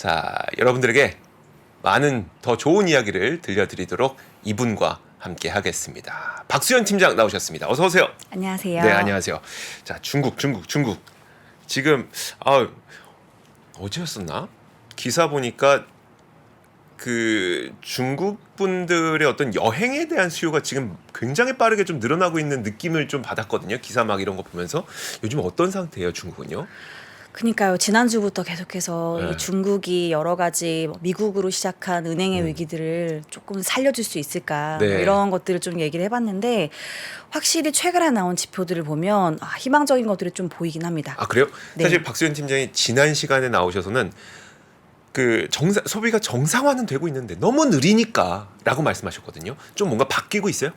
자, 여러분들에게 많은 더 좋은 이야기를 들려드리도록 이분과 함께 하겠습니다. 박수현 팀장 나오셨습니다. 어서 오세요. 안녕하세요. 네, 안녕하세요. 자, 중국. 지금 어제였었나? 기사 보니까 그 중국 분들의 어떤 여행에 대한 수요가 지금 굉장히 빠르게 좀 늘어나고 있는 느낌을 좀 받았거든요. 기사 막 이런 거 보면서. 요즘 어떤 상태예요, 중국은요? 그러니까요. 지난주부터 계속해서 네. 이 중국이 여러 가지 미국으로 시작한 은행의 위기들을 조금 살려줄 수 있을까 네. 뭐 이런 것들을 좀 얘기를 해봤는데 확실히 최근에 나온 지표들을 보면 희망적인 것들이 좀 보이긴 합니다. 아, 그래요? 네. 사실 박수현 팀장이 지난 시간에 나오셔서는 그 소비가 정상화는 되고 있는데 너무 느리니까라고 말씀하셨거든요. 좀 뭔가 바뀌고 있어요?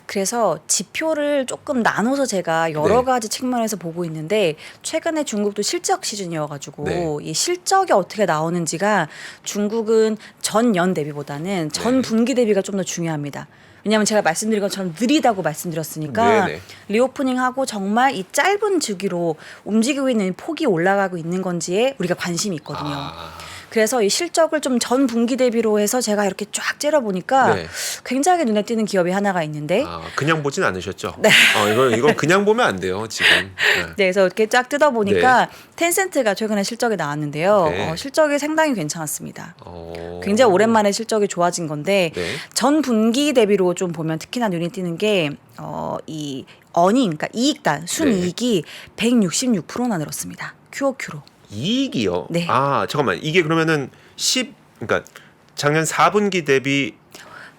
그래서 지표를 조금 나눠서 제가 여러 네. 가지 측면에서 보고 있는데 최근에 중국도 실적 시즌이어가지고 네. 이 실적이 어떻게 나오는지가 중국은 전년 대비보다는 전 네. 분기 대비가 좀 더 중요합니다. 왜냐하면 제가 말씀드린 것처럼 느리다고 말씀드렸으니까 네네. 리오프닝하고 정말 이 짧은 주기로 움직이고 있는 폭이 올라가고 있는 건지에 우리가 관심이 있거든요. 그래서 이 실적을 좀 전 분기 대비로 해서 제가 이렇게 쫙 째려보니까 네. 굉장히 눈에 띄는 기업이 하나가 있는데 그냥 보진 않으셨죠? 네. 이건 그냥 보면 안 돼요, 지금. 네. 네, 그래서 이렇게 쫙 뜯어보니까 텐센트가 최근에 실적이 나왔는데요. 네. 실적이 상당히 괜찮았습니다. 어... 굉장히 오랜만에 실적이 좋아진 건데 네. 전 분기 대비로 좀 보면 특히나 눈에 띄는 게 이 어닝, 그러니까 이익단, 순이익이 166%나 늘었습니다. QOQ로. 이익이요? 네. 잠깐만. 이게 그러면은 그러니까 작년 4분기 대비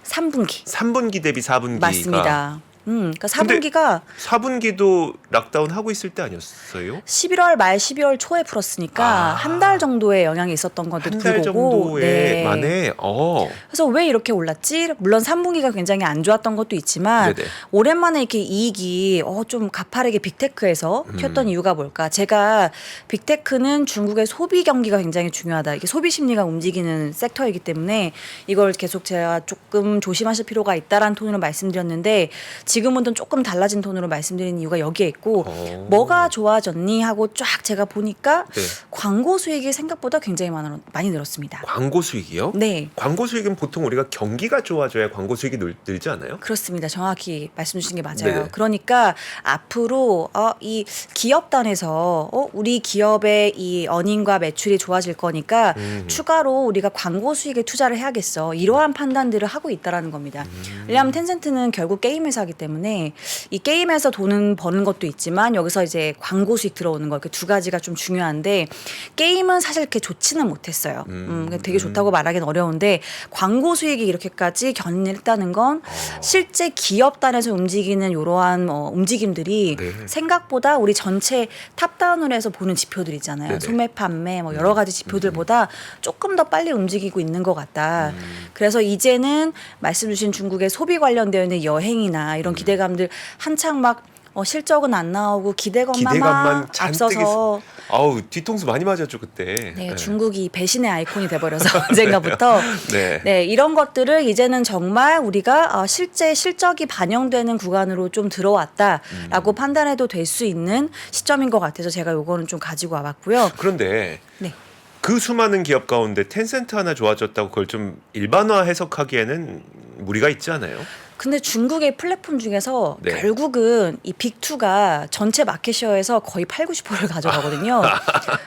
3분기. 3분기 대비 4분기가 맞습니다. 그러니까 4분기가 4분기도 락다운 하고 있을 때 아니었어요? 11월 말 12월 초에 풀었으니까 한 달 정도의 영향이 있었던 것도 한 달 불구하고 정도에 만에 그래서 왜 이렇게 올랐지? 물론 3분기가 굉장히 안 좋았던 것도 있지만 네네. 오랜만에 이렇게 이익이 좀 가파르게 빅테크에서 튀었던 이유가 뭘까? 제가 빅테크는 중국의 소비 경기가 굉장히 중요하다. 이게 소비 심리가 움직이는 섹터이기 때문에 이걸 계속 제가 조금 조심하실 필요가 있다라는 톤으로 말씀드렸는데 지금은 좀 조금 달라진 톤으로 말씀드리는 이유가 여기에 있고 뭐가 좋아졌니 하고 쫙 제가 보니까 네. 광고 수익이 생각보다 굉장히 많이 늘었습니다. 광고 수익이요? 네. 광고 수익은 보통 우리가 경기가 좋아져야 광고 수익이 늘지 않아요? 그렇습니다. 정확히 말씀 주신 게 맞아요. 네네. 그러니까 앞으로 이 기업단에서 우리 기업의 이 어닝과 매출이 좋아질 거니까 추가로 우리가 광고 수익에 투자를 해야겠어. 이러한 판단들을 하고 있다라는 겁니다. 왜냐하면 텐센트는 결국 게임 회사이기 때문에 이 게임에서 돈은 버는 것도 있지만 여기서 이제 광고 수익 들어오는 거 이렇게 두 가지가 좀 중요한데 게임은 사실 이렇게 좋지는 못했어요. 되게 좋다고 말하기는 어려운데 광고 수익이 이렇게까지 견인했다는 건 실제 기업단에서 움직이는 이러한 움직임들이 네. 생각보다 우리 전체 탑다운으로 해서 보는 지표들 있잖아요. 네네. 소매 판매 여러 가지 지표들보다 조금 더 빨리 움직이고 있는 것 같다. 그래서 이제는 말씀 주신 중국의 소비 관련되어 있는 여행이나 이런 기대감들 한창 막 실적은 안 나오고 기대감만 막 잔뜩 앞서서 뒤통수 많이 맞았죠 그때. 네, 중국이 배신의 아이콘이 돼버려서 언젠가부터 네. 이런 것들을 이제는 정말 우리가 실제 실적이 반영되는 구간으로 좀 들어왔다라고 판단해도 될 수 있는 시점인 것 같아서 제가 요거는 좀 가지고 와봤고요. 그런데 네. 그 수많은 기업 가운데 텐센트 하나 좋아졌다고 그걸 좀 일반화 해석하기에는 무리가 있지 않아요? 근데 중국의 플랫폼 중에서 네. 결국은 이 빅2가 전체 마켓쉐어에서 거의 8, 90%를 가져가거든요.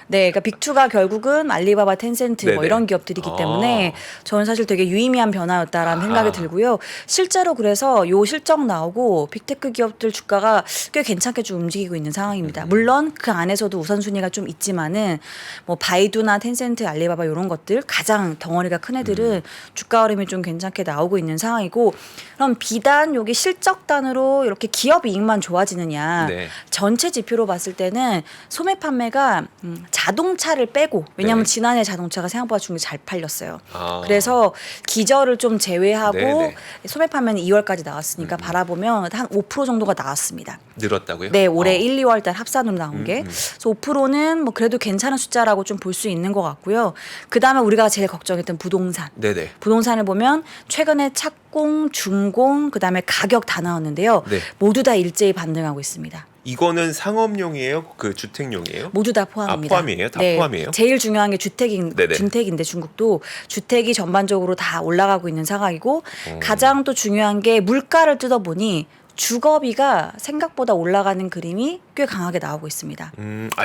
네, 그러니까 빅2가 결국은 알리바바, 텐센트 네네. 이런 기업들이기 때문에 저는 사실 되게 유의미한 변화였다라는 생각이 들고요. 실제로 그래서 요 실적 나오고 빅테크 기업들 주가가 꽤 괜찮게 좀 움직이고 있는 상황입니다. 물론 그 안에서도 우선순위가 좀 있지만은 뭐 바이두나 텐센트, 알리바바 이런 것들 가장 덩어리가 큰 애들은 주가 흐름이 좀 괜찮게 나오고 있는 상황이고 그럼 비단 여기 실적단으로 이렇게 기업 이익만 좋아지느냐 네. 전체 지표로 봤을 때는 소매 판매가 자동차를 빼고 왜냐하면 네. 지난해 자동차가 생각보다 중국이 잘 팔렸어요. 아. 그래서 기저를 좀 제외하고 네네. 소매 판매는 2월까지 나왔으니까 바라보면 한 5% 정도가 나왔습니다. 늘었다고요? 네, 올해 1, 2월 달 합산으로 나온 게. 그래서 5%는 뭐 그래도 괜찮은 숫자라고 좀 볼 수 있는 것 같고요. 그다음에 우리가 제일 걱정했던 부동산. 네네. 부동산을 보면 최근에 착공, 준공, 그다음에 가격 다 나왔는데요. 네. 모두 다 일제히 반등하고 있습니다. 이거는 상업용이에요? 그 주택용이에요? 모두 다 포함입니다. 아, 포함이에요? 다 포함이에요? 제일 중요한 게 네네. 주택인데 중국도 주택이 전반적으로 다 올라가고 있는 상황이고 가장 또 중요한 게 물가를 뜯어보니 주거비가 생각보다 올라가는 그림이 꽤 강하게 나오고 있습니다.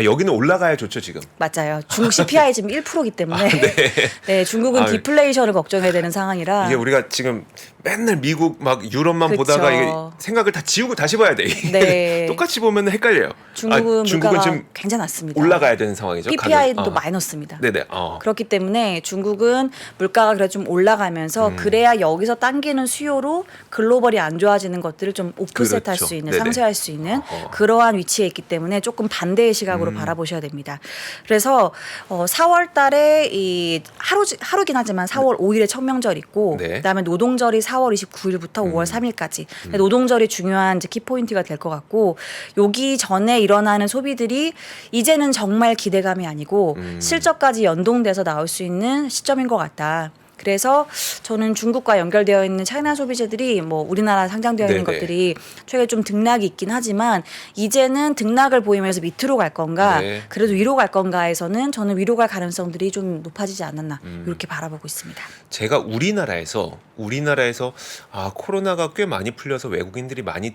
여기는 올라가야 좋죠 지금. 맞아요. 중국 CPI 지금 1%이기 때문에 네, 중국은 디플레이션을 걱정해야 되는 상황이라 이게 우리가 지금 맨날 미국 막 유럽만 그쵸. 보다가 이게 생각을 다 지우고 다시 봐야 돼. 네. 똑같이 보면 헷갈려요. 중국은 물가가 지금 굉장히 낮습니다. 올라가야 되는 상황이죠. PPI도 마이너스입니다. 네네. 그렇기 때문에 중국은 물가가 그래도 좀 올라가면서 그래야 여기서 당기는 수요로 글로벌이 안 좋아지는 것들을 좀 오프셋할 그렇죠. 수 있는 네네. 상쇄할 수 있는 그러한 위치에 있기 때문에 조금 반대의 시각으로 바라보셔야 됩니다. 그래서 4월 달에 이 하루긴 하지만 4월 5일에 천명절 있고 네. 그다음에 노동절이 4월 29일부터 5월 3일까지 노동절이 중요한 이제 키포인트가 될 것 같고 여기 전에 일어나는 소비들이 이제는 정말 기대감이 아니고 실적까지 연동돼서 나올 수 있는 시점인 것 같다. 그래서 저는 중국과 연결되어 있는 차이나 소비재들이 뭐 우리나라 상장되어 있는 네네. 것들이 최근에 좀 등락이 있긴 하지만 이제는 등락을 보이면서 밑으로 갈 건가 네. 그래도 위로 갈 건가에서는 저는 위로 갈 가능성들이 좀 높아지지 않았나 이렇게 바라보고 있습니다. 제가 우리나라에서 코로나가 꽤 많이 풀려서 외국인들이 많이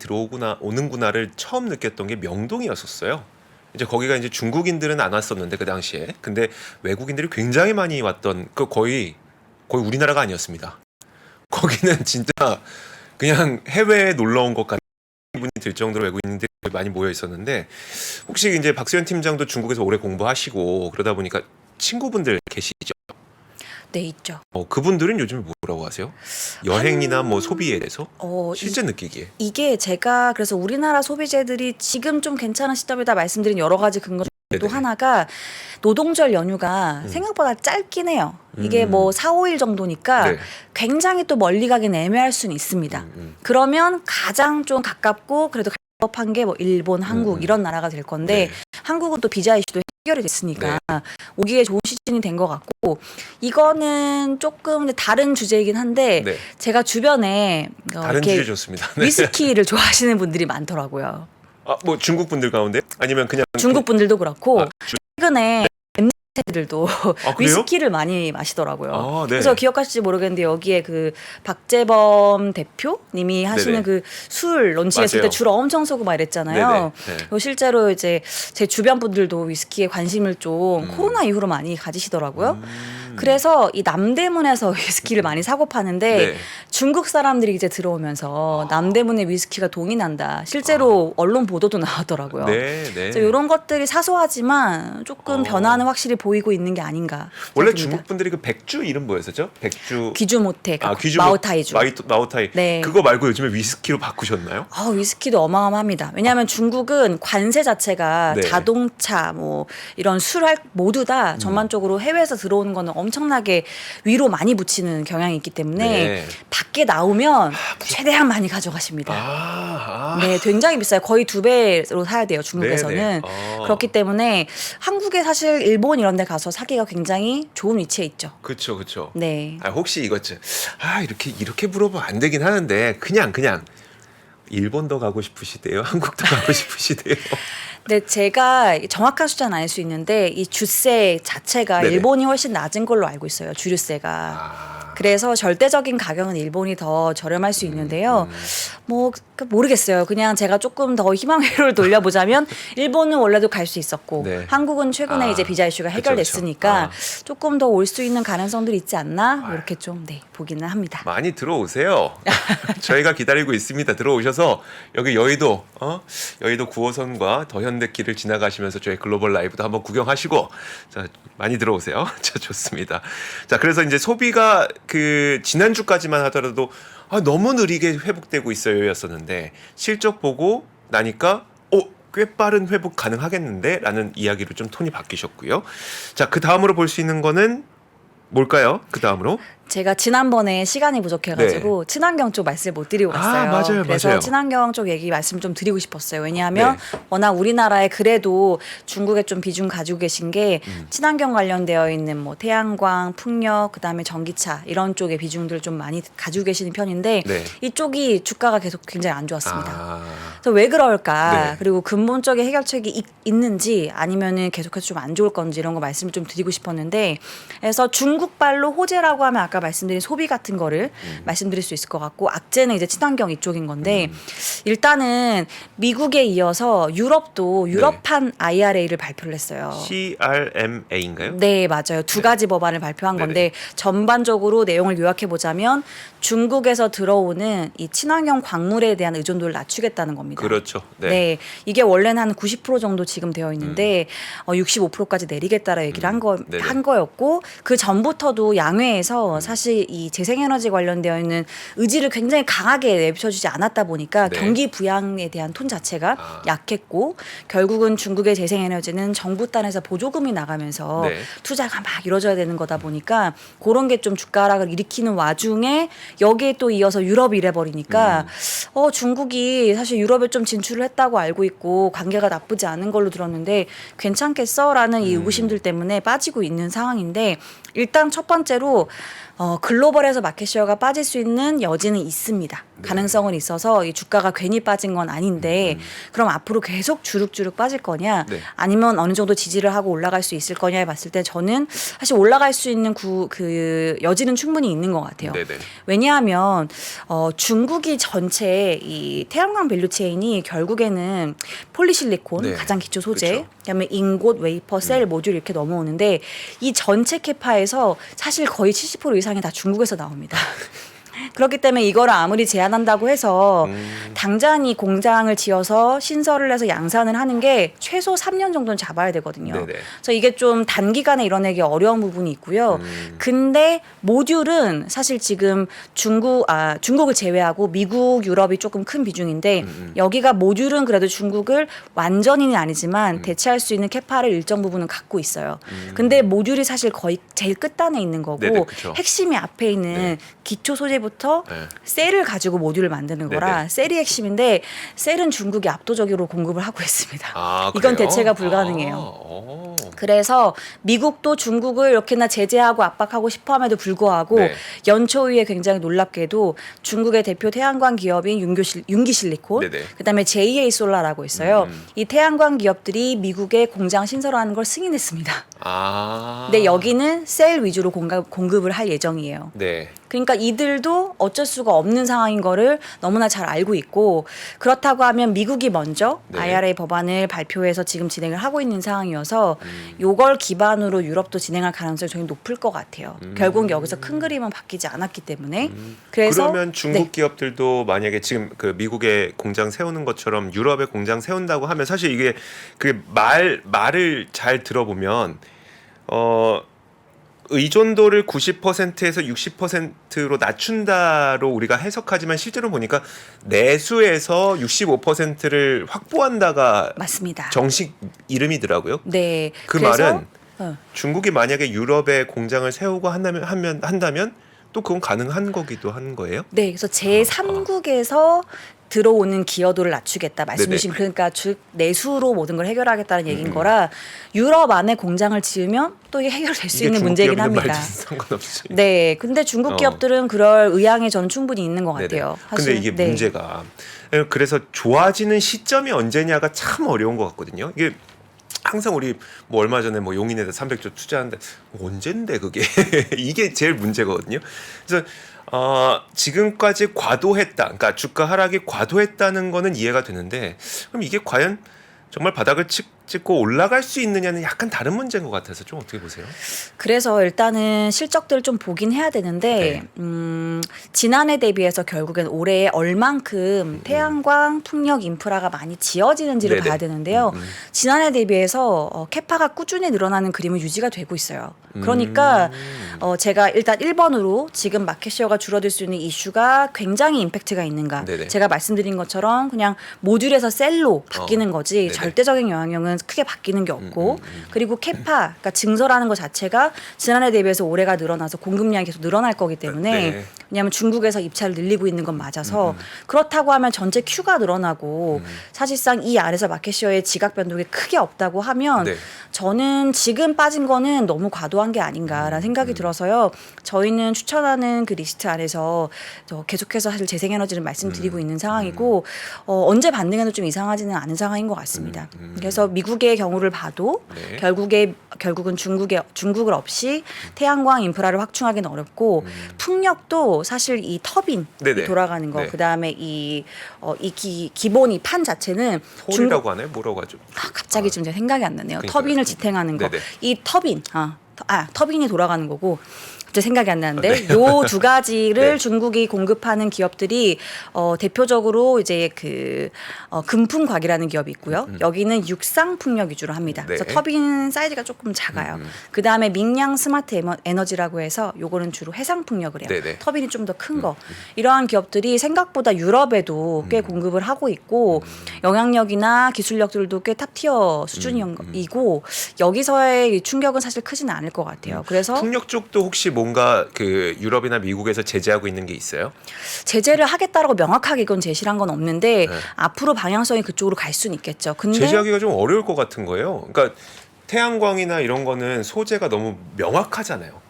오는구나를 처음 느꼈던 게 명동이었었어요. 이제 거기가 이제 중국인들은 안 왔었는데 그 당시에 근데 외국인들이 굉장히 많이 왔던 그 거의 우리나라가 아니었습니다. 거기는 진짜 그냥 해외에 놀러 온 것 같은 기분이 들 정도로 외국인들이 많이 모여 있었는데 혹시 이제 박수현 팀장도 중국에서 오래 공부하시고 그러다 보니까 친구분들 계시죠? 네, 있죠. 그분들은 요즘에 뭐라고 하세요? 여행이나 뭐 소비에 대해서 실제 느끼기에. 이게 제가 그래서 우리나라 소비재들이 지금 좀 괜찮은 시점이다 말씀드린 여러 가지 근거 또 네네. 하나가 노동절 연휴가 생각보다 짧긴 해요. 이게 뭐 4, 5일 정도니까 네. 굉장히 또 멀리 가긴 애매할 수는 있습니다. 그러면 가장 좀 가깝고 그래도 갈 법한 게 뭐 일본, 한국 이런 나라가 될 건데 네. 한국은 또 비자 이슈도 해결이 됐으니까 오기에 좋은 시즌이 된 것 같고 이거는 조금 다른 주제이긴 한데 네. 제가 주변에 다른 이렇게 주제 좋습니다. 네. 위스키를 좋아하시는 분들이 많더라고요. 뭐 중국 분들 가운데 아니면 그냥 중국 분들도 그렇고 최근에 MZ들도 그래요? 위스키를 많이 마시더라고요. 네. 그래서 기억하실지 모르겠는데 여기에 그 박재범 대표님이 하시는 네네. 그 술 런칭했을 맞아요. 때 줄 엄청 쏘고 막 이랬잖아요. 네네. 실제로 이제 제 주변 분들도 위스키에 관심을 좀 코로나 이후로 많이 가지시더라고요. 그래서 이 남대문에서 위스키를 많이 사고 파는데 네. 중국 사람들이 이제 들어오면서 남대문에 위스키가 동이 난다. 실제로 언론 보도도 나왔더라고요. 네. 그래서 이런 것들이 사소하지만 조금 변화는 확실히 보이고 있는 게 아닌가. 원래 생각됩니다. 중국 분들이 그 백주 이름 뭐였었죠? 백주 귀주모테, 귀주 마오타이주. 마오타이. 네. 그거 말고 요즘에 위스키로 바꾸셨나요? 위스키도 어마어마합니다. 왜냐하면 중국은 관세 자체가 네. 자동차 뭐 이런 술할 모두 다 전반적으로 해외에서 들어오는 거는 엄청나게 위로 많이 붙이는 경향이 있기 때문에 네. 밖에 나오면 최대한 많이 가져가십니다. 네, 굉장히 비싸요. 거의 2배로 사야 돼요, 중국에서는. 네네. 그렇기 때문에 한국에 사실 일본 이런 데 가서 사기가 굉장히 좋은 위치에 있죠. 그렇죠. 네. 혹시 이거죠? 이렇게 물어보면 안 되긴 하는데 그냥 일본도 가고 싶으시대요? 한국도 가고 싶으시대요? 네, 제가 정확한 숫자는 아닐 수 있는데 이 주세 자체가 네네. 일본이 훨씬 낮은 걸로 알고 있어요. 주류세가. 그래서 절대적인 가격은 일본이 더 저렴할 수 있는데요. 뭐 모르겠어요. 그냥 제가 조금 더 희망회로를 돌려보자면 일본은 원래도 갈 수 있었고 네. 한국은 최근에 이제 비자 이슈가 해결됐으니까 조금 더 올 수 있는 가능성들이 있지 않나 이렇게 좀 보기는 합니다. 많이 들어오세요. 저희가 기다리고 있습니다. 들어오셔서 여기 여의도 9호선과 더현대길을 지나가시면서 저희 글로벌 라이브도 한번 구경하시고 자, 많이 들어오세요. 자, 좋습니다. 자, 그래서 이제 소비가 그 지난주까지만 하더라도 너무 느리게 회복되고 있어요였었는데 실적 보고 나니까 꽤 빠른 회복 가능하겠는데 라는 이야기로 좀 톤이 바뀌셨고요. 자, 그 다음으로 볼 수 있는 거는 뭘까요? 그 다음으로 제가 지난번에 시간이 부족해가지고 친환경 쪽 말씀을 못 드리고 갔어요. 맞아요, 그래서 맞아요. 친환경 쪽 얘기 말씀 좀 드리고 싶었어요. 왜냐하면 네. 워낙 우리나라에 그래도 중국에 좀 비중 가지고 계신 게 친환경 관련되어 있는 뭐 태양광, 풍력, 그다음에 전기차 이런 쪽의 비중들 좀 많이 가지고 계시는 편인데 네. 이쪽이 주가가 계속 굉장히 안 좋았습니다. 아, 그래서 왜 그럴까? 네. 그리고 근본적인 해결책이 있는지 아니면은 계속해서 좀 안 좋을 건지 이런 거 말씀을 좀 드리고 싶었는데, 그래서 중국발로 호재라고 하면 아까 말씀드린 소비 같은 거를 말씀드릴 수 있을 것 같고, 악재는 이제 친환경 이쪽인 건데 일단은 미국에 이어서 유럽도 유럽판 IRA를 발표를 했어요. CRMA인가요? 네, 맞아요. 두 가지 법안을 발표한 네네. 건데 전반적으로 내용을 요약해 보자면 중국에서 들어오는 이 친환경 광물에 대한 의존도를 낮추겠다는 겁니다. 그렇죠. 네. 네, 이게 원래는 한 90% 정도 지금 되어 있는데 65%까지 내리겠다라 얘기를 네네. 한 거였고, 그 전부터도 양회에서 사실 이 재생에너지 관련되어 있는 의지를 굉장히 강하게 내비쳐주지 않았다 보니까 네. 경기 부양에 대한 톤 자체가 아. 약했고, 결국은 중국의 재생에너지는 정부 단에서 보조금이 나가면서 네. 투자가 막 이루어져야 되는 거다 보니까 그런 게 좀 주가 하락을 일으키는 와중에 여기에 또 이어서 유럽이 이래버리니까 중국이 사실 유럽에 좀 진출을 했다고 알고 있고 관계가 나쁘지 않은 걸로 들었는데 괜찮겠어라는 이 의구심들 때문에 빠지고 있는 상황인데, 일단 첫 번째로 글로벌에서 마켓쉐어가 빠질 수 있는 여지는 있습니다. 가능성은 있어서 이 주가가 괜히 빠진 건 아닌데 그럼 앞으로 계속 주룩주룩 빠질 거냐 네. 아니면 어느 정도 지지를 하고 올라갈 수 있을 거냐에 봤을 때 저는 사실 올라갈 수 있는 그 여지는 충분히 있는 것 같아요. 네네. 왜냐하면 중국이 전체 이 태양광 밸류체인이 결국에는 폴리실리콘 네. 가장 기초 소재, 그렇죠. 그다음에 인곳, 웨이퍼, 셀, 모듈 이렇게 넘어오는데 이 전체 캐파에서 사실 거의 70% 이상이 다 중국에서 나옵니다. 그렇기 때문에 이거를 아무리 제한한다고 해서 당장 이 공장을 지어서 신설을 해서 양산을 하는 게 최소 3년 정도는 잡아야 되거든요. 네네. 그래서 이게 좀 단기간에 이뤄내기 어려운 부분이 있고요. 근데 모듈은 사실 지금 중국을 제외하고 미국, 유럽이 조금 큰 비중인데 여기가 모듈은 그래도 중국을 완전히는 아니지만 대체할 수 있는 캐파를 일정 부분은 갖고 있어요. 근데 모듈이 사실 거의 제일 끝단에 있는 거고 네네, 그쵸. 핵심이 앞에 있는 네. 기초 소재부터 네. 셀을 가지고 모듈을 만드는 거라 네네. 셀이 핵심인데 셀은 중국이 압도적으로 공급을 하고 있습니다. 아, 이건 그래요? 대체가 불가능해요. 오. 그래서 미국도 중국을 이렇게나 제재하고 압박하고 싶어함에도 불구하고 네. 연초위에 굉장히 놀랍게도 중국의 대표 태양광 기업인 윤기실리콘, 네네. 그다음에 JA 솔라라고 있어요. 이 태양광 기업들이 미국에 공장 신설하는 걸 승인했습니다. 아. 근데 여기는 셀 위주로 공급을 할 예정이에요. 네. 그러니까 이들도 어쩔 수가 없는 상황인 거를 너무나 잘 알고 있고, 그렇다고 하면 미국이 먼저 네. IRA 법안을 발표해서 지금 진행을 하고 있는 상황이어서 요걸 기반으로 유럽도 진행할 가능성이 저희 높을 것 같아요. 결국 여기서 큰 그림은 바뀌지 않았기 때문에. 그래서 그러면 중국 네. 기업들도 만약에 지금 그 미국에 공장 세우는 것처럼 유럽에 공장 세운다고 하면 사실 이게 그 말을 잘 들어보면 의존도를 90%에서 60%로 낮춘다로 우리가 해석하지만 실제로 보니까 내수에서 65%를 확보한다가 맞습니다. 정식 이름이더라고요. 네. 그 그래서, 말은 중국이 만약에 유럽에 공장을 세우고 한다면 또 그건 가능한 거기도 한 거예요? 네, 그래서 제3국에서 들어오는 기여도를 낮추겠다 말씀주신, 네네. 그러니까 즉 내수로 모든 걸 해결하겠다는 얘기인 거라 유럽 안에 공장을 지으면 또 이게 해결될 수 이게 있는 중국 문제이긴 기업이든 합니다. 말든 상관없이. 네, 근데 중국 어. 기업들은 그럴 의향이 저는 충분히 있는 것 네네. 같아요. 근데 이게 네. 문제가 그래서 좋아지는 시점이 언제냐가 참 어려운 것 같거든요. 이게 항상 우리 뭐 얼마 전에 뭐 용인에다 300조 투자하는데 언젠데 그게 이게 제일 문제거든요. 그래서 지금까지 과도했다. 그러니까 주가 하락이 과도했다는 거는 이해가 되는데 그럼 이게 과연 정말 바닥을 찍고 올라갈 수 있느냐는 약간 다른 문제인 것 같아서 좀 어떻게 보세요? 그래서 일단은 실적들을 좀 보긴 해야 되는데 지난해 대비해서 결국엔 올해 얼만큼 태양광, 풍력 인프라가 많이 지어지는지를 네네. 봐야 되는데요. 지난해 대비해서 캐파가 꾸준히 늘어나는 그림은 유지가 되고 있어요. 그러니까 제가 일단 1번으로 지금 마켓쉐어가 줄어들 수 있는 이슈가 굉장히 임팩트가 있는가. 네네. 제가 말씀드린 것처럼 그냥 모듈에서 셀로 바뀌는 거지 네네. 절대적인 영향은 입장은 크게 바뀌는 게 없고 그리고 캐파 그러니까 증설하는 것 자체가 지난해 대비해서 올해가 늘어나서 공급량이 계속 늘어날 거기 때문에 네. 왜냐하면 중국에서 입찰을 늘리고 있는 건 맞아서 그렇다고 하면 전체 큐가 늘어나고 사실상 이 안에서 마켓시어의 지각 변동이 크게 없다고 하면 네. 저는 지금 빠진 거는 너무 과도한 게 아닌가라는 생각이 들어서요. 저희는 추천하는 그 리스트 안에서 계속해서 사실 재생에너지를 말씀드리고 있는 상황이고 언제 반등해도 좀 이상하지는 않은 상황인 것 같습니다. 그래서 미국의 경우를 봐도 네. 결국은 중국을 없이 태양광 인프라를 확충하기는 어렵고 풍력도 사실 이 터빈이 네네. 돌아가는 거 네. 그다음에 기본 이 판 자체는 홀이라고 하나요? 뭐라고 하죠? 갑자기 좀 제가 생각이 안 나네요. 그러니까요. 터빈을 지탱하는 거. 네네. 이 터빈이 돌아가는 거고 갑자기 생각이 안 나는데 요 두 가지를 네. 중국이 공급하는 기업들이 대표적으로 이제 금풍곽이라는 기업이 있고요. 여기는 육상 풍력 위주로 합니다. 네. 그래서 터빈 사이즈가 조금 작아요. 그 다음에 민양 스마트 에너지라고 해서 요거는 주로 해상 풍력을 해요. 네네. 터빈이 좀 더 큰 거. 이러한 기업들이 생각보다 유럽에도 꽤 공급을 하고 있고 영향력이나 기술력들도 꽤 탑티어 수준이고 여기서의 충격은 사실 크지는 않을 것 같아요. 그래서 풍력 쪽도 혹시 뭔가 그 유럽이나 미국에서 제재하고 있는 게 있어요? 제재를 하겠다라고 명확하게 이건 제시를 한 건 없는데 앞으로 방향성이 그쪽으로 갈 수는 있겠죠. 근데 제재하기가 좀 어려울 것 같은 거예요. 그러니까 태양광이나 이런 거는 소재가 너무 명확하잖아요.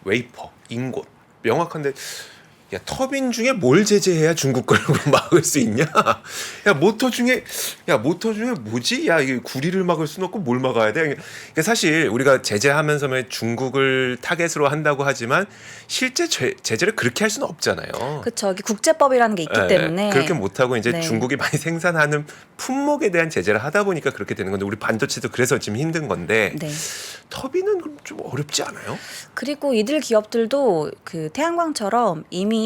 웨이퍼, 인곳 명확한데 야 터빈 중에 뭘 제재해야 중국 걸 막을 수 있냐? 모터 중에 뭐지? 야 이게 구리를 막을 수는 없고 뭘 막아야 돼? 그러니까 사실 우리가 제재하면서 중국을 타겟으로 한다고 하지만 실제 제재를 그렇게 할 수는 없잖아요. 그렇죠. 국제법이라는 게 있기 때문에 그렇게 못하고 이제 네. 중국이 많이 생산하는 품목에 대한 제재를 하다 보니까 그렇게 되는 건데 우리 반도체도 그래서 지금 힘든 건데 네. 터빈은 그럼 좀 어렵지 않아요? 그리고 이들 기업들도 그 태양광처럼 이미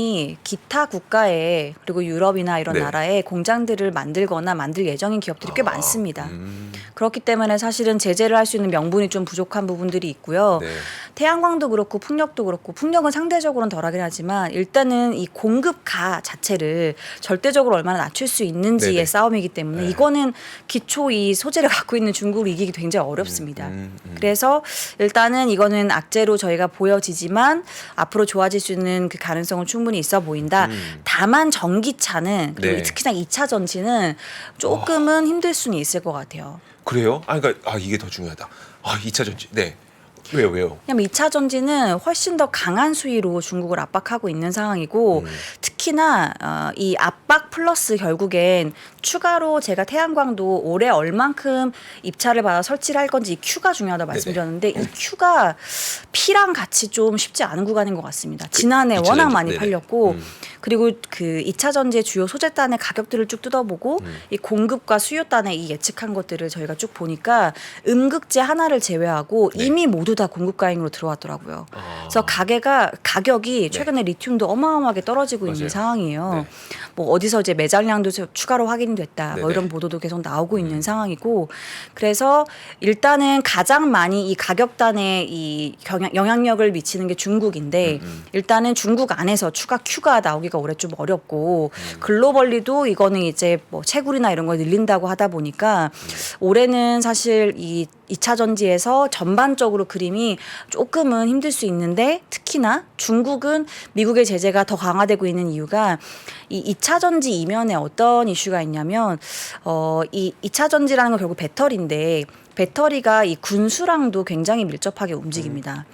기타 국가에 그리고 유럽이나 이런 네. 나라에 공장들을 만들거나 만들 예정인 기업들이 꽤 많습니다. 그렇기 때문에 사실은 제재를 할 수 있는 명분이 좀 부족한 부분들이 있고요. 네. 태양광도 그렇고 풍력도 그렇고 풍력은 상대적으로는 덜하긴 하지만 일단은 이 공급가 자체를 절대적으로 얼마나 낮출 수 있는지의 네네. 싸움이기 때문에 네. 이거는 기초 이 소재를 갖고 있는 중국을 이기기 굉장히 어렵습니다. 그래서 일단은 이거는 악재로 저희가 보여지지만 앞으로 좋아질 수 있는 그 가능성은 충분히 있어 보인다. 다만 전기차는 그리고 네. 특히나 2차 전지는 조금은 힘들 수는 있을 것 같아요. 그래요? 그러니까 이게 더 중요하다. 2차 전지. 네. 왜요? 왜냐면 2차 전지는 훨씬 더 강한 수위로 중국을 압박하고 있는 상황이고 특히나 이 압박 플러스 결국엔 추가로 제가 태양광도 올해 얼만큼 입찰을 받아 설치를 할 건지 이 Q가 중요하다고 말씀드렸는데 이 Q가 P랑 같이 좀 쉽지 않은 구간인 것 같습니다. 지난해 2차 워낙 전지. 많이 네네. 팔렸고 그리고 그 2차 전지의 주요 소재단의 가격들을 쭉 뜯어보고 이 공급과 수요단의 이 예측한 것들을 저희가 쭉 보니까 음극재 하나를 제외하고 네. 이미 모두 다 공급가잉으로 들어왔더라고요. 그래서 가격이 최근에 리튬도 어마어마하게 떨어지고 맞아요. 있는 상황이에요. 네. 뭐 어디서 이제 매장량도 추가로 확인됐다. 네네. 뭐 이런 보도도 계속 나오고 있는 상황이고 그래서 일단은 가장 많이 이 가격단에 이 영향력을 미치는 게 중국인데 일단은 중국 안에서 추가 Q가 나오기가 올해 좀 어렵고 글로벌리도 이거는 이제 뭐 채굴이나 이런 걸 늘린다고 하다 보니까 올해는 사실 이 2차 전지에서 전반적으로 그림이 조금은 힘들 수 있는데 특히나 중국은 미국의 제재가 더 강화되고 있는 이유가 이 2차 전지 이면에 어떤 이슈가 있냐면 이 2차 전지라는 건 결국 배터리인데 배터리가 이 군수랑도 굉장히 밀접하게 움직입니다.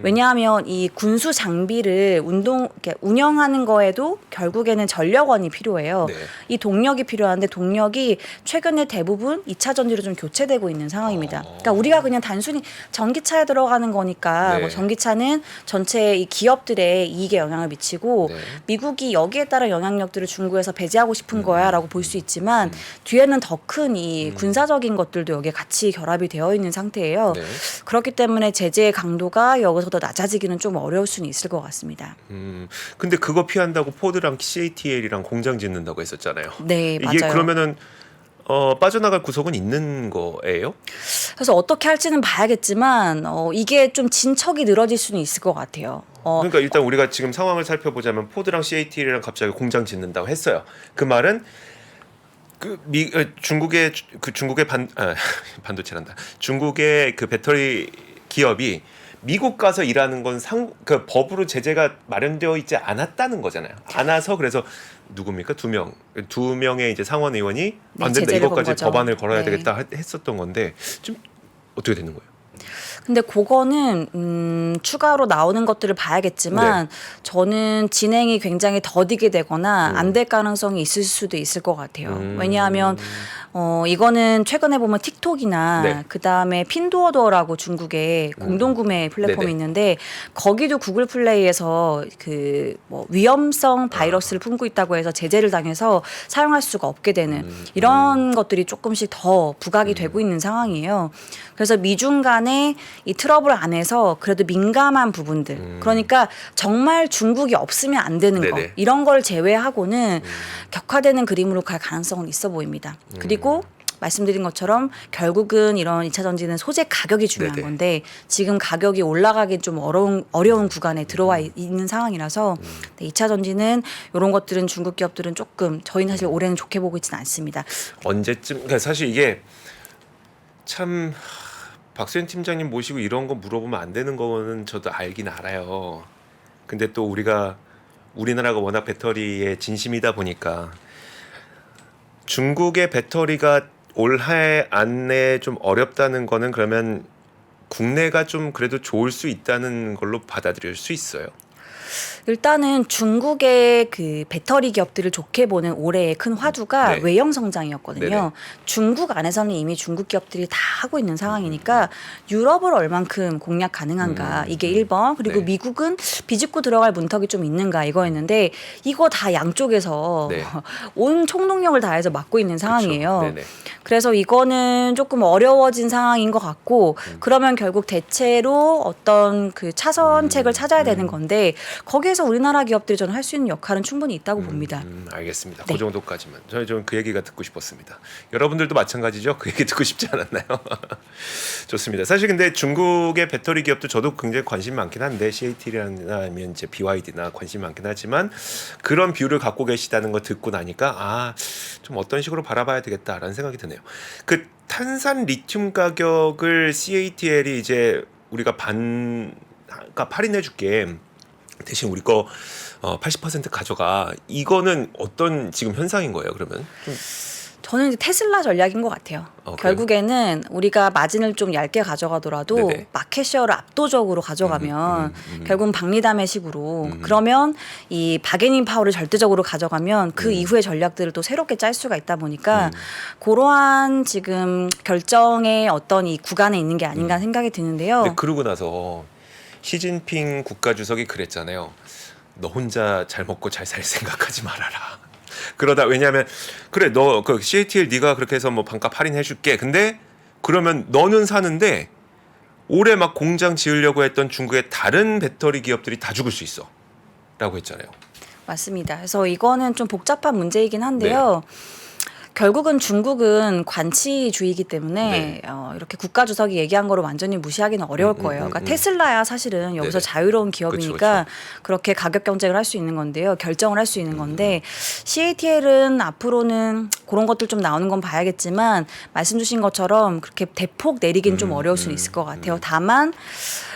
왜냐하면 이 군수 장비를 이렇게 운영하는 거에도 결국에는 전력원이 필요해요. 네. 이 동력이 필요한데 동력이 최근에 대부분 2차 전지로 좀 교체되고 있는 상황입니다. 그러니까 우리가 그냥 단순히 전기차에 들어가는 거니까 네. 뭐 전기차는 전체 이 기업들의 이익에 영향을 미치고 네. 미국이 여기에 따른 영향력들을 중국에서 배제하고 싶은 거야라고 볼 수 있지만 뒤에는 더 큰 이 군사적인 것들도 여기에 같이 결합이 되어 있는 상태예요. 네. 그렇기 때문에 제재의 강도가 여기서 더 낮아지기는 좀 어려울 수는 있을 것 같습니다. 근데 그거 피한다고 포드랑 CATL이랑 공장 짓는다고 했었잖아요. 네, 이게 맞아요. 그러면은 빠져나갈 구석은 있는 거예요? 그래서 어떻게 할지는 봐야겠지만 이게 좀 진척이 늘어질 수는 있을 것 같아요. 그러니까 일단 우리가 지금 상황을 살펴보자면 포드랑 CATL이랑 갑자기 공장 짓는다고 했어요. 그 말은 중국의 반도체란다. 중국의 그 배터리 기업이 미국 가서 일하는 건 그 법으로 제재가 마련되어 있지 않았다는 거잖아요. 않아서 그래서 누굽니까? 두 명의 이제 상원 의원이 네, 안 된다 제재를 건 이것까지 거죠. 법안을 걸어야 네. 되겠다 했었던 건데 지금 어떻게 되는 거예요? 근데 그거는 추가로 나오는 것들을 봐야겠지만 네. 저는 진행이 굉장히 더디게 되거나 안 될 가능성이 있을 수도 있을 것 같아요. 왜냐하면 이거는 최근에 보면 틱톡이나 네. 그다음에 핀두어더라고 중국의 공동구매 플랫폼이 네네. 있는데 거기도 구글 플레이에서 그 뭐 위험성 바이러스를 품고 있다고 해서 제재를 당해서 사용할 수가 없게 되는 이런 것들이 조금씩 더 부각이 되고 있는 상황이에요. 그래서 미중 간의 이 트러블 안에서 그래도 민감한 부분들 그러니까 정말 중국이 없으면 안 되는 거 네네. 이런 걸 제외하고는 격화되는 그림으로 갈 가능성은 있어 보입니다. 그리고 말씀드린 것처럼 결국은 이런 2차 전지는 소재 가격이 중요한 네네. 건데 지금 가격이 올라가기 좀 어려운 구간에 들어와 있는 상황이라서 네, 2차 전지는 이런 것들은 중국 기업들은 조금 저희는 사실 올해는 좋게 보고 있지는 않습니다. 언제쯤? 그러니까 사실 이게 참 박수현 팀장님 모시고 이런 거 물어보면 안 되는 거는 저도 알긴 알아요. 근데 또 우리나라가 워낙 배터리에 진심이다 보니까 중국의 배터리가 올해 안에 좀 어렵다는 거는 그러면 국내가 좀 그래도 좋을 수 있다는 걸로 받아들일 수 있어요. 일단은 중국의 그 배터리 기업들을 좋게 보는 올해의 큰 화두가 네. 외형 성장이었거든요. 네네. 중국 안에서는 이미 중국 기업들이 다 하고 있는 상황이니까 유럽을 얼만큼 공략 가능한가 이게 1번 그리고 네. 미국은 비집고 들어갈 문턱이 좀 있는가 이거였는데 이거 다 양쪽에서 네. 온 총동력을 다해서 막고 있는 그쵸. 상황이에요. 네네. 그래서 이거는 조금 어려워진 상황인 것 같고 그러면 결국 대체로 어떤 그 차선책을 찾아야 되는 건데 거기에서 우리나라 기업들이 저는 할 수 있는 역할은 충분히 있다고 봅니다. 알겠습니다. 네. 그 정도까지만. 저는 그 얘기가 듣고 싶었습니다. 여러분들도 마찬가지죠? 그 얘기 듣고 싶지 않았나요? 좋습니다. 사실 근데 중국의 배터리 기업도 저도 굉장히 관심 많긴 한데 CATL이나 아니면 이제 BYD나 관심 많긴 하지만 그런 뷰를 갖고 계시다는 거 듣고 나니까 좀 어떤 식으로 바라봐야 되겠다라는 생각이 드네요. 그 탄산 리튬 가격을 CATL이 이제 우리가 반값 할인해 줄게. 대신 우리 거 80% 가져가. 이거는 어떤 지금 현상인 거예요? 그러면 좀 저는 이제 테슬라 전략인 것 같아요. 그래요? 결국에는 우리가 마진을 좀 얇게 가져가더라도 네네. 마켓쉐어를 압도적으로 가져가면 결국은 박리담의식으로 그러면 이 바게닝 파워를 절대적으로 가져가면 그 이후의 전략들을 또 새롭게 짤 수가 있다 보니까 그러한 지금 결정의 어떤 이 구간에 있는 게 아닌가 생각이 드는데요. 근데 그러고 나서 시진핑 국가주석이 그랬잖아요. 너 혼자 잘 먹고 잘 살 생각하지 말아라. 그러다 왜냐하면 그래 너 그 CATL 네가 그렇게 해서 뭐 반값 할인해 줄게. 근데 그러면 너는 사는데 올해 막 공장 지으려고 했던 중국의 다른 배터리 기업들이 다 죽을 수 있어라고 했잖아요. 맞습니다. 그래서 이거는 좀 복잡한 문제이긴 한데요. 결국은 중국은 관치주의이기 때문에 네. 이렇게 국가 주석이 얘기한 거를 완전히 무시하기는 어려울 거예요. 그러니까 테슬라야 사실은 여기서 네네. 자유로운 기업이니까 그렇게 가격 경쟁을 할 수 있는 건데요. 결정을 할 수 있는 건데 CATL은 앞으로는 그런 것들 좀 나오는 건 봐야겠지만 말씀 주신 것처럼 그렇게 대폭 내리긴 좀 어려울 수는 있을 것 같아요. 다만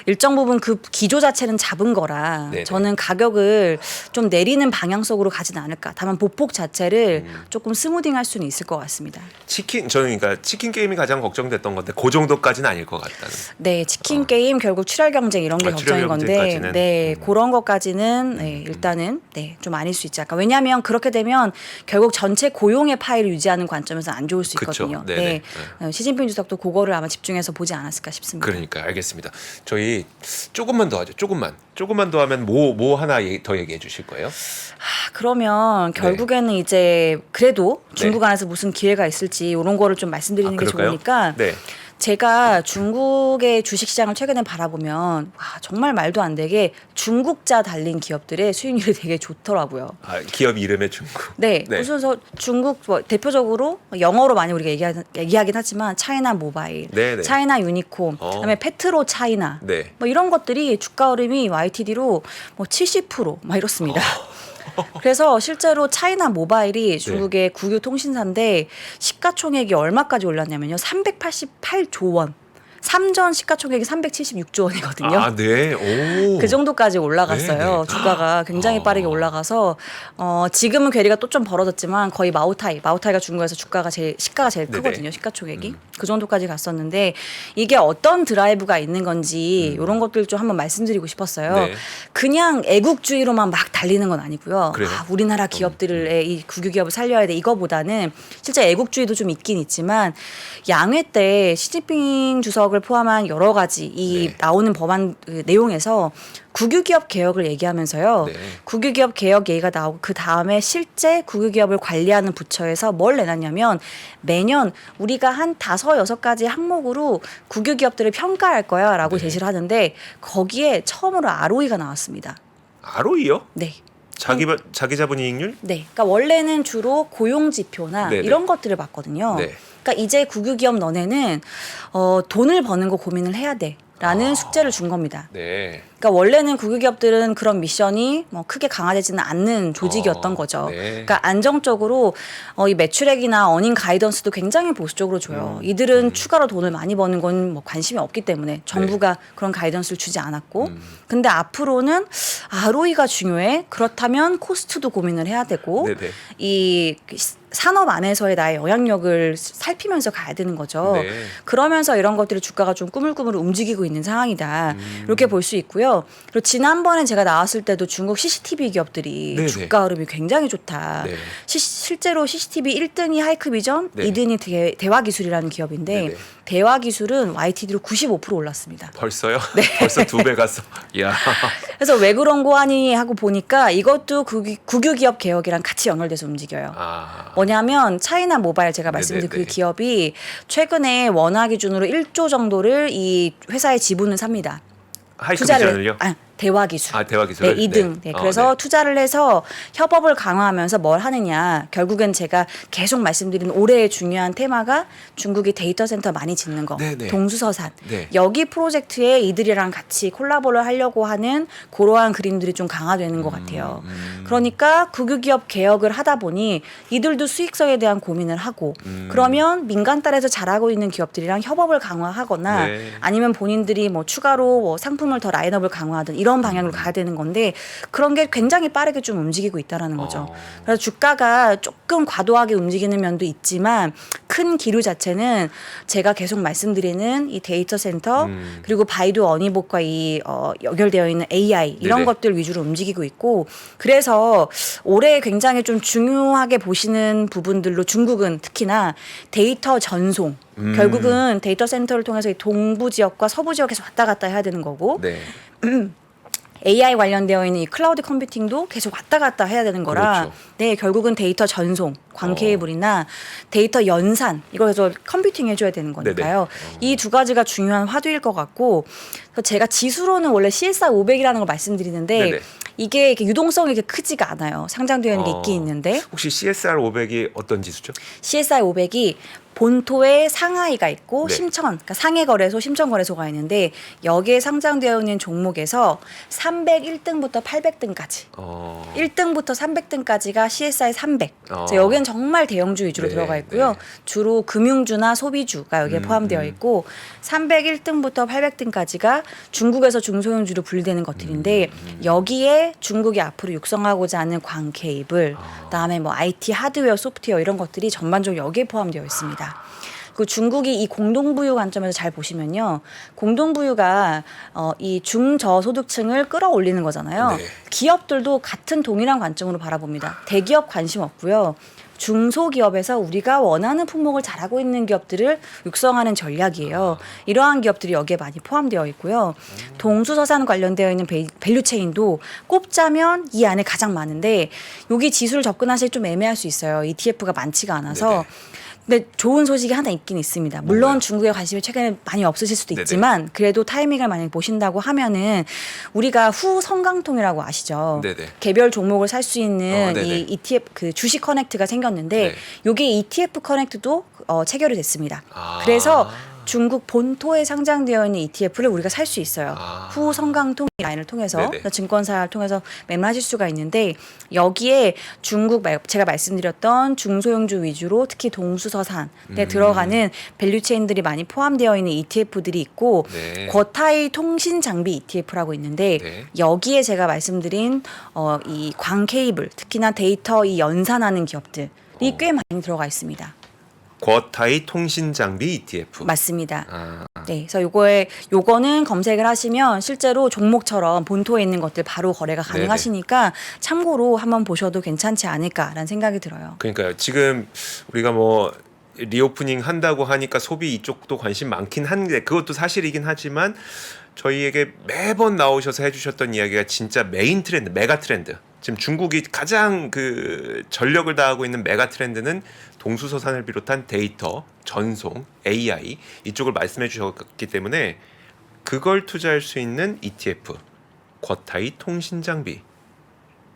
일정 부분 그 기조 자체는 잡은 거라 네네. 저는 가격을 좀 내리는 방향성으로 가진 않을까. 다만 보폭 자체를 조금 스무딩할 수는 있을 것 같습니다. 저는 그러니까 치킨 게임이 가장 걱정됐던 건데 그 정도까지는 아닐 것 같다는. 네, 치킨 게임 결국 출혈 경쟁 이런 게 걱정인 출혈 건데, 경쟁까지는? 네, 그런 것까지는 일단은 좀 아닐 수 있지 않을까. 왜냐하면 그렇게 되면 결국 전체 고용의 파이를 유지하는 관점에서 안 좋을 수 그쵸. 있거든요. 네네. 네, 시진핑 주석도 그거를 아마 집중해서 보지 않았을까 싶습니다. 그러니까 알겠습니다. 저희 조금만 더 하죠. 조금만 더 하면 뭐 하나 더 얘기해 주실 거예요? 그러면 결국에는 이제 그래도 중국 안에서 무슨 기회가 있을지 이런 거를 좀 말씀드리는 게 그럴까요? 좋으니까 네. 제가 중국의 주식시장을 최근에 바라보면 와, 정말 말도 안 되게 중국자 달린 기업들의 수익률이 되게 좋더라고요. 기업 이름의 중국. 네, 네. 그래서 중국 대표적으로 영어로 많이 우리가 얘기하긴 하지만 차이나 모바일, 네네. 차이나 유니콤, 그다음에 페트로 차이나 네. 뭐 이런 것들이 주가 흐름이 YTD로 뭐 70%막 이렇습니다. 그래서 실제로 차이나 모바일이 중국의 국유 통신사인데 시가총액이 얼마까지 올랐냐면요. 388조 원. 3전 시가총액이 376조 원이거든요. 아, 네. 오. 그 정도까지 올라갔어요. 네네. 주가가 굉장히 빠르게 올라가서 지금은 괴리가 또 좀 벌어졌지만 거의 마오타이가 중국에서 시가가 제일 네네. 크거든요. 시가총액이 그 정도까지 갔었는데 이게 어떤 드라이브가 있는 건지 이런 것들 좀 한번 말씀드리고 싶었어요. 네. 그냥 애국주의로만 막 달리는 건 아니고요. 그래요? 우리나라 기업들의 이 국유 기업을 살려야 돼 이거보다는 실제 애국주의도 좀 있긴 있지만 양회 때 시진핑 주석을 포함한 여러 가지 이 네. 나오는 법안 그 내용에서 국유기업 개혁을 얘기하면서요. 네. 국유기업 개혁 얘기가 나오고 그 다음에 실제 국유기업을 관리하는 부처에서 뭘 내놨냐면 매년 우리가 한 5-6가지 항목으로 국유기업들을 평가할 거야라고 네. 제시를 하는데 거기에 처음으로 ROE가 나왔습니다. ROE요? 네. 자기 자본 이익률? 네. 그러니까 원래는 주로 고용 지표나 네네. 이런 것들을 봤거든요. 네. 그러니까 이제 국유기업 너네는 돈을 버는 거 고민을 해야 돼라는 숙제를 준 겁니다. 네. 그러니까 원래는 국유기업들은 그런 미션이 뭐 크게 강화되지는 않는 조직이었던 거죠. 네. 그러니까 안정적으로 이 매출액이나 어닝 가이던스도 굉장히 보수적으로 줘요. 이들은 추가로 돈을 많이 버는 건 뭐 관심이 없기 때문에 정부가 그런 가이던스를 주지 않았고, 근데 앞으로는 ROE가 중요해. 그렇다면 코스트도 고민을 해야 되고, 네네. 이 산업 안에서의 나의 영향력을 살피면서 가야 되는 거죠. 네. 그러면서 이런 것들이 주가가 좀 꾸물꾸물 움직이고 있는 상황이다. 이렇게 볼 수 있고요. 그리고 지난번에 제가 나왔을 때도 중국 CCTV 기업들이 네네. 주가 흐름이 굉장히 좋다. 네. 실제로 CCTV 1등이 하이크비전, 네. 2등이 대화기술이라는 기업인데 네네. 대화기술은 YTD로 95% 올랐습니다. 벌써요? 벌써 2배 갔어. 이야. 그래서 왜 그런 거 하니 하고 보니까 이것도 국유기업 개혁이랑 같이 연결돼서 움직여요. 아. 뭐냐면 차이나 모바일 제가 말씀드린 네네네. 그 기업이 최근에 원화 기준으로 1조 정도를 이 회사의 지분을 삽니다. 하이크비전을요? 대화기술. 아, 대화기술을? 네, 2등. 네. 그래서 네. 투자를 해서 협업을 강화하면서 뭘 하느냐. 결국엔 제가 계속 말씀드리는 올해의 중요한 테마가 중국이 데이터 센터 많이 짓는 거. 네네. 동수서산. 네. 여기 프로젝트에 이들이랑 같이 콜라보를 하려고 하는 그러한 그림들이 좀 강화되는 것 같아요. 그러니까 국유기업 개혁을 하다 보니 이들도 수익성에 대한 고민을 하고 그러면 민간 딸에서 잘하고 있는 기업들이랑 협업을 강화하거나 네. 아니면 본인들이 뭐 추가로 뭐 상품을 더 라인업을 강화하든 이런 방향으로 가야 되는 건데 그런 게 굉장히 빠르게 좀 움직이고 있다라는 거죠. 그래서 주가가 조금 과도하게 움직이는 면도 있지만 큰 기류 자체는 제가 계속 말씀드리는 이 데이터 센터 그리고 바이두 어니봇과 이 연결되어 있는 AI 이런 네네. 것들 위주로 움직이고 있고 그래서 올해 굉장히 좀 중요하게 보시는 부분들로 중국은 특히나 데이터 전송 결국은 데이터 센터를 통해서 이 동부 지역과 서부 지역에서 왔다 갔다 해야 되는 거고 네. AI 관련되어 있는 이 클라우드 컴퓨팅도 계속 왔다 갔다 해야 되는 거라 그렇죠. 네 결국은 데이터 전송, 광 케이블이나 데이터 연산 이걸 해서 컴퓨팅 해줘야 되는 거니까요. 이 두 가지가 중요한 화두일 것 같고 그래서 제가 지수로는 원래 CSR 500이라는 걸 말씀드리는데 네네. 이게 이렇게 유동성이 이렇게 크지가 않아요. 상장되어 있는 게 있긴 있는데 혹시 CSR 500이 어떤 지수죠? CSR 500이 본토에 상하이가 있고 네. 심천, 그러니까 상해거래소, 심천거래소가 있는데 여기에 상장되어 있는 종목에서 301등부터 800등까지 1등부터 300등까지가 CSI 300. 그래서 여기는 정말 대형주 위주로 네, 들어가 있고요. 네. 주로 금융주나 소비주가 여기에 포함되어 있고 301등부터 800등까지가 중국에서 중소형주로 분류되는 것들인데 여기에 중국이 앞으로 육성하고자 하는 광 케이블, 그다음에 뭐 IT 하드웨어, 소프트웨어 이런 것들이 전반적으로 여기에 포함되어 있습니다. 그 중국이 이 공동부유 관점에서 잘 보시면요, 공동부유가 이 중저소득층을 끌어올리는 거잖아요. 네. 기업들도 같은 동일한 관점으로 바라봅니다. 대기업 관심 없고요. 중소기업에서 우리가 원하는 품목을 잘하고 있는 기업들을 육성하는 전략이에요. 이러한 기업들이 여기에 많이 포함되어 있고요. 동수서산 관련되어 있는 밸류체인도 꼽자면 이 안에 가장 많은데 여기 지수를 접근하실 좀 애매할 수 있어요. ETF가 많지가 않아서. 네네. 근데 좋은 소식이 하나 있긴 있습니다. 물론 뭐가요? 중국에 관심이 최근에 많이 없으실 수도 네네. 있지만 그래도 타이밍을 만약에 보신다고 하면은 우리가 후성강통이라고 아시죠? 네네. 개별 종목을 살 수 있는 네네. 이 ETF 그 주식 커넥트가 생겼는데 네. 요게 ETF 커넥트도 체결이 됐습니다. 아. 그래서 중국 본토에 상장되어 있는 ETF를 우리가 살 수 있어요. 아. 후성강통 라인을 통해서 네네. 증권사를 통해서 매매하실 수가 있는데 여기에 중국 제가 말씀드렸던 중소형주 위주로 특히 동수서산에 들어가는 밸류체인들이 많이 포함되어 있는 ETF들이 있고 네. 거타이 통신장비 ETF라고 있는데 네. 여기에 제가 말씀드린 이 광케이블 특히나 데이터 이 연산하는 기업들이 꽤 많이 들어가 있습니다. 거타이 통신장비 ETF. 맞습니다. 아, 네, 그래서 요거는 검색을 하시면 실제로 종목처럼 본토에 있는 것들 바로 거래가 가능하시니까 참고로 한번 보셔도 괜찮지 않을까라는 생각이 들어요. 그러니까요. 지금 우리가 뭐 리오프닝 한다고 하니까 소비 이쪽도 관심 많긴 한데 그것도 사실이긴 하지만 저희에게 매번 나오셔서 해주셨던 이야기가 진짜 메인 트렌드, 메가 트렌드. 지금 중국이 가장 그 전력을 다하고 있는 메가 트렌드는 동수서산을 비롯한 데이터, 전송, AI 이쪽을 말씀해 주셨기 때문에 그걸 투자할 수 있는 ETF 거타이 통신장비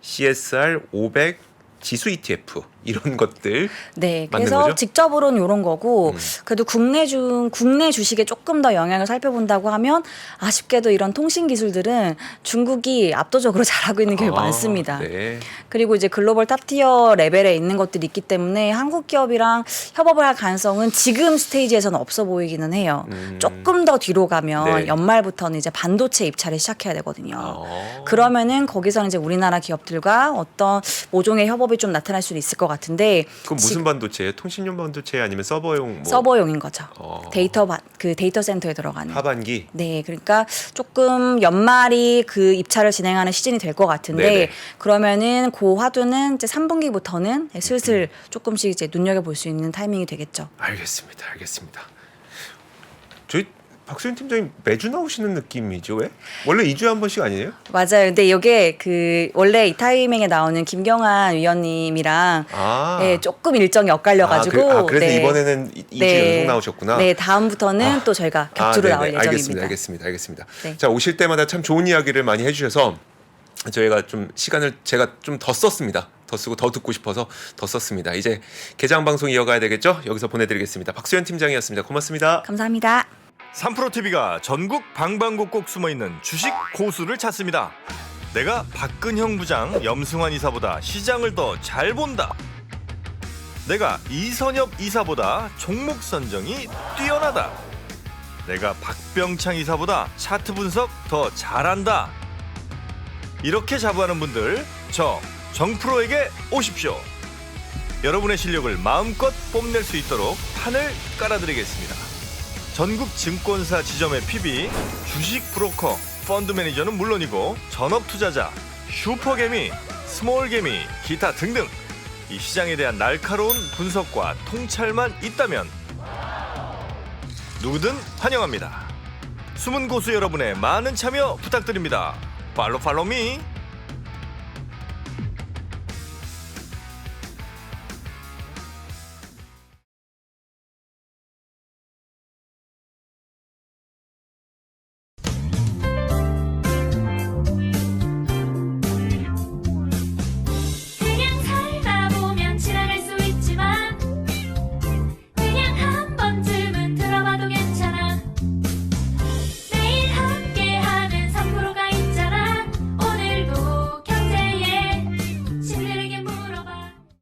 CSR 500 지수 ETF 이런 것들 네, 맞는 그래서 거죠? 직접으로는 이런 거고 그래도 국내 주식에 조금 더 영향을 살펴본다고 하면 아쉽게도 이런 통신 기술들은 중국이 압도적으로 잘하고 있는 기업이 많습니다. 네. 그리고 이제 글로벌 탑티어 레벨에 있는 것들이 있기 때문에 한국 기업이랑 협업을 할 가능성은 지금 스테이지에서는 없어 보이기는 해요. 조금 더 뒤로 가면 네. 연말부터는 이제 반도체 입찰을 시작해야 되거든요. 어. 그러면은 거기서는 이제 우리나라 기업들과 어떤 모종의 협업이 좀 나타날 수도 있을 것 같은데 그건 무슨 반도체예요? 통신용 반도체 아니면 서버용 뭐 서버용인 거죠. 어. 그 데이터 센터에 들어가는. 하반기? 네, 그러니까 조금 연말이 그 입찰을 진행하는 시즌이 될 것 같은데 네네. 그러면은 그 화두는 이제 3분기부터는 슬슬 조금씩 이제 눈여겨 볼 수 있는 타이밍이 되겠죠. 알겠습니다. 저희 박수현 팀장님 매주 나오시는 느낌이죠? 왜? 원래 2주에 한 번씩 아니에요? 맞아요. 근데 이게 그 원래 이 타이밍에 나오는 김경환 위원님이랑 아. 네, 조금 일정이 엇갈려가지고 그래서 네. 이번에는 2주 연속 나오셨구나. 네, 다음부터는 또 저희가 격주로 네네. 나올 예정입니다. 알겠습니다. 네. 자, 오실 때마다 참 좋은 이야기를 많이 해주셔서 저희가 좀 시간을 제가 좀 더 썼습니다. 더 쓰고 더 듣고 싶어서 더 썼습니다. 이제 개장 방송 이어가야 되겠죠? 여기서 보내드리겠습니다. 박수현 팀장이었습니다. 고맙습니다. 감사합니다. 3프로TV가 전국 방방곡곡 숨어있는 주식 고수를 찾습니다. 내가 박근형 부장, 염승환 이사보다 시장을 더 잘 본다. 내가 이선엽 이사보다 종목 선정이 뛰어나다. 내가 박병창 이사보다 차트 분석 더 잘한다. 이렇게 자부하는 분들, 저 정프로에게 오십시오. 여러분의 실력을 마음껏 뽐낼 수 있도록 판을 깔아드리겠습니다. 전국 증권사 지점의 PB, 주식 브로커, 펀드 매니저는 물론이고 전업 투자자, 슈퍼개미, 스몰개미, 기타 등등 이 시장에 대한 날카로운 분석과 통찰만 있다면 누구든 환영합니다. 숨은 고수 여러분의 많은 참여 부탁드립니다. 팔로우 미.